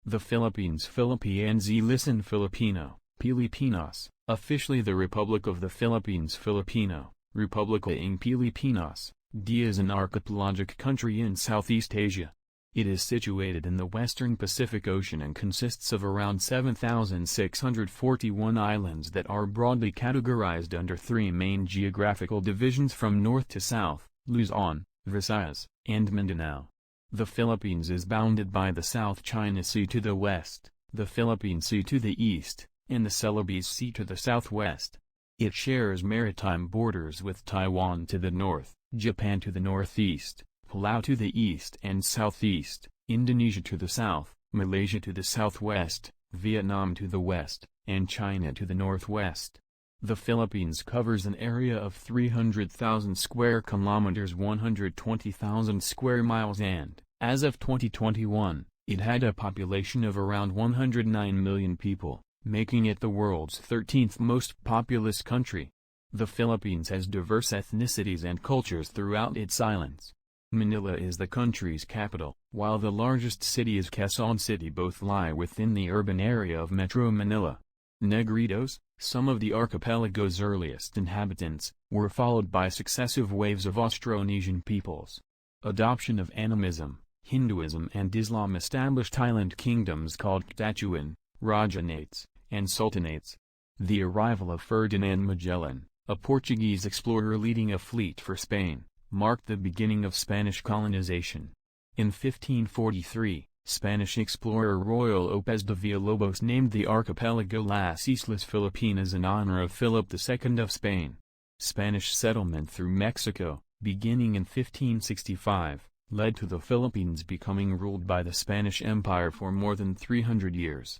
The Philippines Philippines listen Filipino, Pilipinas, officially the Republic of the Philippines Filipino, Republica ng Pilipinas, is an archipelagic country in Southeast Asia. It is situated in the western Pacific Ocean and consists of around 7,641 islands that are broadly categorized under three main geographical divisions from north to south: Luzon, Visayas, and Mindanao. The Philippines is bounded by the South China Sea to the west, the Philippine Sea to the east, and the Celebes Sea to the southwest. It shares maritime borders with Taiwan to the north, Japan to the northeast, Palau to the east and southeast, Indonesia to the south, Malaysia to the southwest, Vietnam to the west, and China to the northwest. The Philippines covers an area of 300,000 square kilometers, 120,000 square miles, and, as of 2021, it had a population of around 109 million people, making it the world's 13th most populous country. The Philippines has diverse ethnicities and cultures throughout its islands. Manila is the country's capital, while the largest city is Quezon City. Both lie within the urban area of Metro Manila. Negritos, some of the archipelago's earliest inhabitants, were followed by successive waves of Austronesian peoples. Adoption of animism, Hinduism and Islam established island kingdoms called Catatuan, Rajanates, and Sultanates. The arrival of Ferdinand Magellan, a Portuguese explorer leading a fleet for Spain, marked the beginning of Spanish colonization. In 1543, Spanish explorer Royal López de Villalobos named the archipelago Las Islas Filipinas in honor of Philip II of Spain. Spanish settlement through Mexico, beginning in 1565, led to the Philippines becoming ruled by the Spanish Empire for more than 300 years.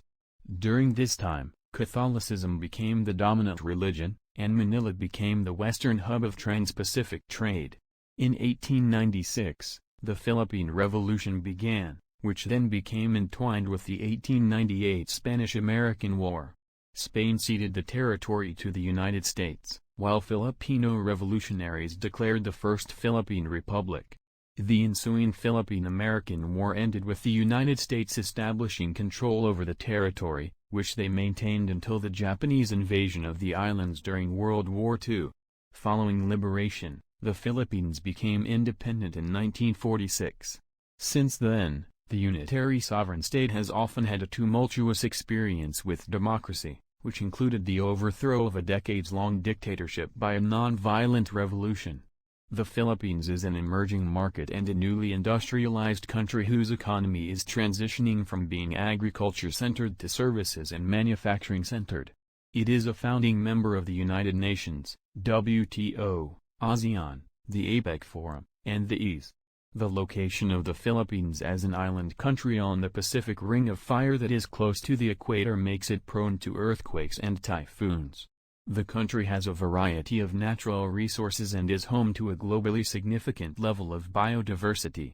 During this time, Catholicism became the dominant religion, and Manila became the western hub of trans-Pacific trade. In 1896, the Philippine Revolution began, which then became entwined with the 1898 Spanish-American War. Spain ceded the territory to the United States, while Filipino revolutionaries declared the First Philippine Republic. The ensuing Philippine-American War ended with the United States establishing control over the territory, which they maintained until the Japanese invasion of the islands during World War II. Following liberation, the Philippines became independent in 1946. Since then, the unitary sovereign state has often had a tumultuous experience with democracy, which included the overthrow of a decades-long dictatorship by a non-violent revolution. The Philippines is an emerging market and a newly industrialized country whose economy is transitioning from being agriculture-centered to services and manufacturing-centered. It is a founding member of the United Nations, WTO, ASEAN, the APEC Forum, and the EASE. The location of the Philippines as an island country on the Pacific Ring of Fire that is close to the equator makes it prone to earthquakes and typhoons. The country has a variety of natural resources and is home to a globally significant level of biodiversity.